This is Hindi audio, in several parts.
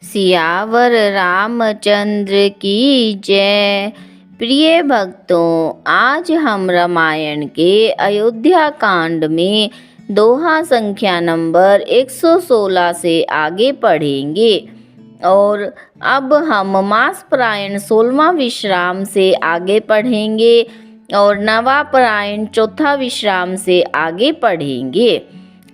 सियावर रामचंद्र की जय। प्रिय भक्तों, आज हम रामायण के अयोध्या कांड में दोहा संख्या नंबर 116 से आगे पढ़ेंगे और अब हम मासपरायण 16वां विश्राम से आगे पढ़ेंगे और नवापरायण चौथा विश्राम से आगे पढ़ेंगे।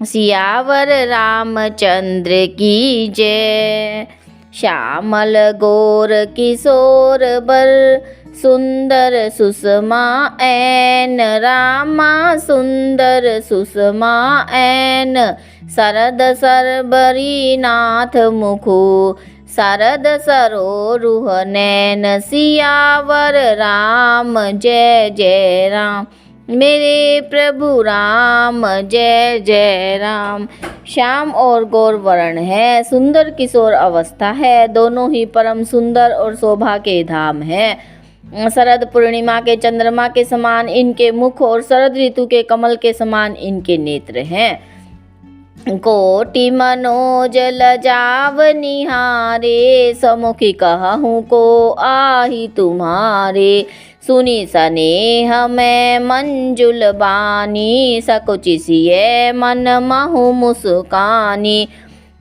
सियावर रामचंद्र की जय। श्यामल गोर किशोर बर सुंदर सुषमा ऐन रामा सुंदर सुषमा ऐन शरद सरबरी नाथ मुखु शरद सरोरुह नैन सियावर राम जय जय राम। मेरे प्रभु राम जय जय राम। श्याम और गौर वर्ण है, सुंदर किशोर अवस्था है, दोनों ही परम सुंदर और शोभा के धाम है। शरद पूर्णिमा के चंद्रमा के समान इनके मुख और शरद ऋतु के कमल के समान इनके नेत्र हैं। कोटि मनोज लजाव निहारे समुखी कहूँ को आही तुम्हारे। सुनी स्नेह मैं मंजुल बानी सकुचि सिय मन महु मुस्कानी।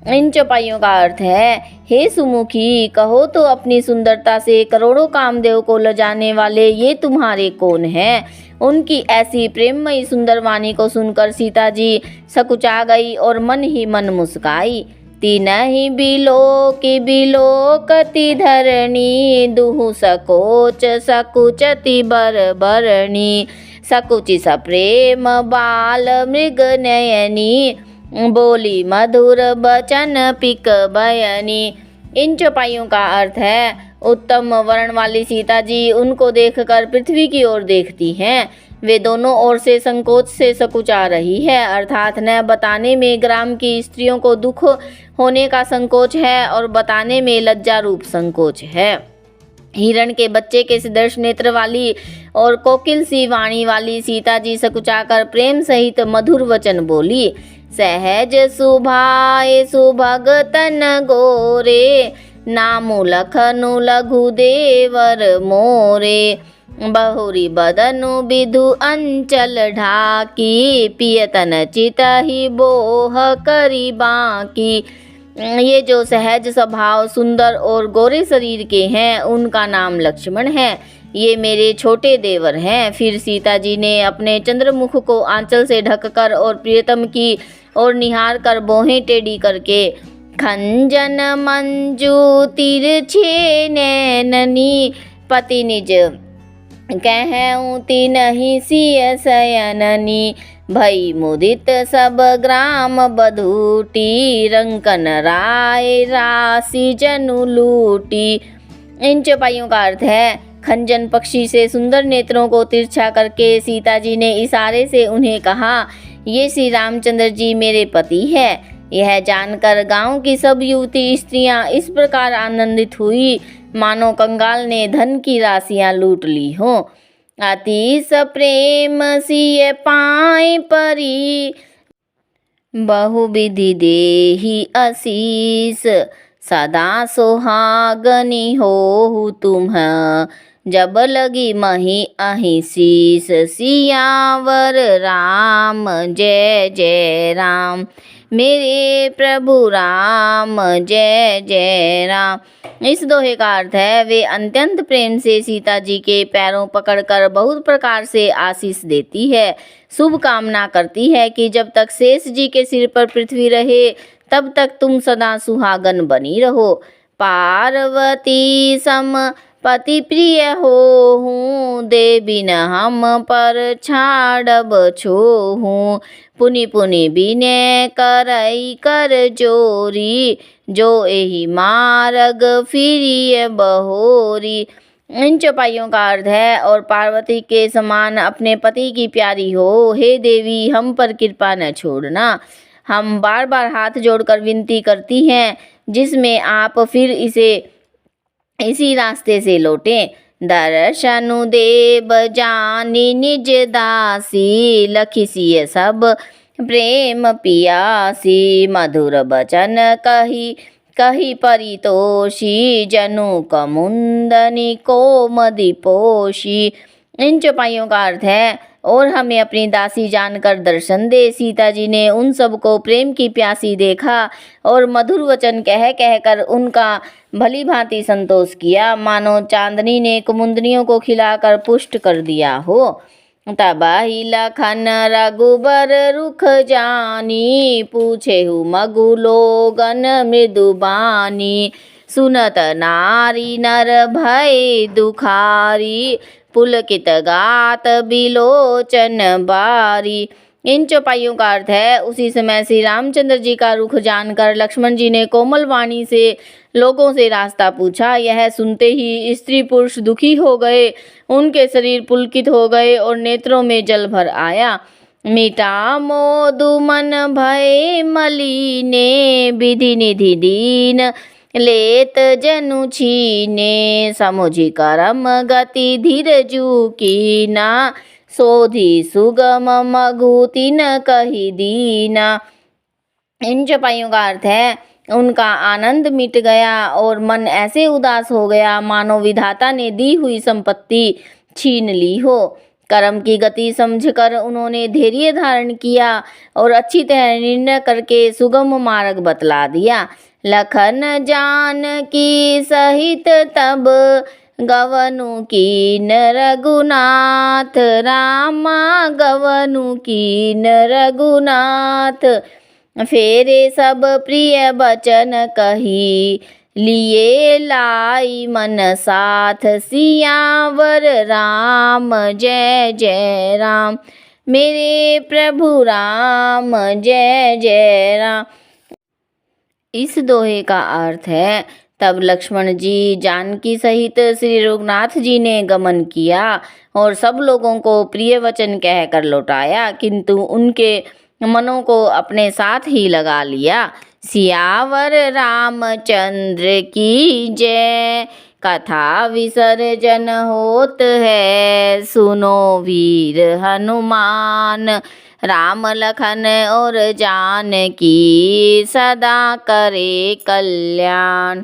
इन चौपाइयों का अर्थ है, हे सुमुखी, कहो तो अपनी सुंदरता से करोड़ों कामदेव को लजाने वाले ये तुम्हारे कौन हैं। उनकी ऐसी प्रेममयी सुंदर वाणी को सुनकर सीता जी सकुचा गई और मन ही मन मुस्काई। तीनहि बिलोकति धरणी दुहु सकोच सकुचति बरबरणी। सकुचि सप्रेम बाल मृग नयनी बोली मधुर बचन पिक बयनी। इन चौपाइयों का अर्थ है, उत्तम वर्ण वाली सीता जी उनको देखकर पृथ्वी की ओर देखती हैं। वे दोनों ओर से संकोच से सकुचा रही है, अर्थात न बताने में ग्राम की स्त्रियों को दुख होने का संकोच है और बताने में लज्जा रूप संकोच है। हिरण के बच्चे के सदृश नेत्र वाली और कोकिल सी वाणी वाली सीता जी सकुचाकर प्रेम सहित मधुर वचन बोली। सहज सुभाए सुभग तन गोरे नामु लखनु लघु देवर मोरे। बहुरी बदनु विधु अंचल ढाकी पियतन चितहि बोह करी बाकी। ये जो सहज स्वभाव सुंदर और गोरे शरीर के हैं उनका नाम लक्ष्मण है। ये मेरे छोटे देवर हैं। फिर सीता जी ने अपने चंद्रमुख को आंचल से ढककर और प्रियतम की और निहार कर बोहें टेढ़ी करके खंजन मंजू तिरछे नैननी पति निज कहूँ तिनहि सिय शयननी। भई मुदित सब ग्राम बधूटी रंकन राय राशि जनु लूटी। इन चौपाइयों का अर्थ है, खंजन पक्षी से सुंदर नेत्रों को तिरछा करके सीता जी ने इशारे से उन्हें कहा, ये श्री रामचंद्र जी मेरे पति है। यह जानकर गांव की सब युवती स्त्रियां इस प्रकार आनंदित हुई मानो कंगाल ने धन की राशियां लूट ली हो। अति सप्रेम सिय पाए परी बहुविधि देहि आशीष। सदा सोहागनी हो तुम जब लगी मही अहि शीस। सियावर राम जय जय राम। मेरे प्रभु राम जय जय राम। इस दोहे का अर्थ है, वे अत्यंत प्रेम से सीता जी के पैरों पकड़कर बहुत प्रकार से आशीष देती है, शुभ कामना करती है कि जब तक शेष जी के सिर पर पृथ्वी रहे तब तक तुम सदा सुहागन बनी रहो। पार्वती सम पति प्रिय होहूँ देवी न हम पर छाड़ब छोहूँ। पुनि पुनि बिनय करई कर जोरी जो एहि मार्ग फिरिय बहोरी। इन चौपाइयों का अर्थ है, और पार्वती के समान अपने पति की प्यारी हो। हे देवी, हम पर कृपा न छोड़ना। हम बार बार हाथ जोड़कर विनती करती हैं जिसमें आप फिर इसी रास्ते से लौटें। दर्शनु देव जानी निज दासी लखिसिय सब प्रेम पियासी। मधुर बचन कही कही परितोषी जनु कमुंदनी कोमदि पोषी। इन चौपाइयों का अर्थ है, और हमें अपनी दासी जानकर दर्शन दे। सीता जी ने उन सबको प्रेम की प्यासी देखा और मधुर वचन कह कहकर उनका भली भांति संतोष किया, मानो चांदनी ने कुमुदनियों को खिलाकर पुष्ट कर दिया हो। तबाही लखन रघुबर रुख जानी, पूछेहु मगु लोगन मृदुबानी। सुनत नारी नर भय दुखारी, पुलकित गात बिलोचन बारी। इन चौपाइयों का अर्थ है, उसी समय श्री रामचंद्र जी का रुख जानकर लक्ष्मण जी ने कोमल वाणी से लोगों से रास्ता पूछा। यह सुनते ही स्त्री पुरुष दुखी हो गए, उनके शरीर पुलकित हो गए और नेत्रों में जल भर आया। मीठा मोदु मन भय मलीने, विधि निधि दीन लेत जनु छीने। समुझि करम गति धीरजु कीना, सोधी सुगम मगु तिन कही दीना। इन चौपाइयों का अर्थ है, उनका आनंद मिट गया और मन ऐसे उदास हो गया मानो विधाता ने दी हुई संपत्ति छीन ली हो। कर्म की गति समझकर उन्होंने धैर्य धारण किया और अच्छी तरह निर्णय करके सुगम मार्ग बतला दिया। लखन जान की सहित तब, गवनु कीन रघुनाथ। रामा गवनु कीन रघुनाथ। फेरे सब प्रिय बचन कही, लिए लाई मन साथ। सियावर राम जय जय राम, मेरे प्रभु राम जय जय राम। इस दोहे का अर्थ है, तब लक्ष्मण जी जानकी सहित श्री रघुनाथ जी ने गमन किया और सब लोगों को प्रिय वचन कहकर लौटाया, किंतु उनके मनों को अपने साथ ही लगा लिया। सियावर रामचंद्र की जय, कथा विसर्जन होत है। सुनो वीर हनुमान, राम लखन और जानकी सदा करे कल्याण।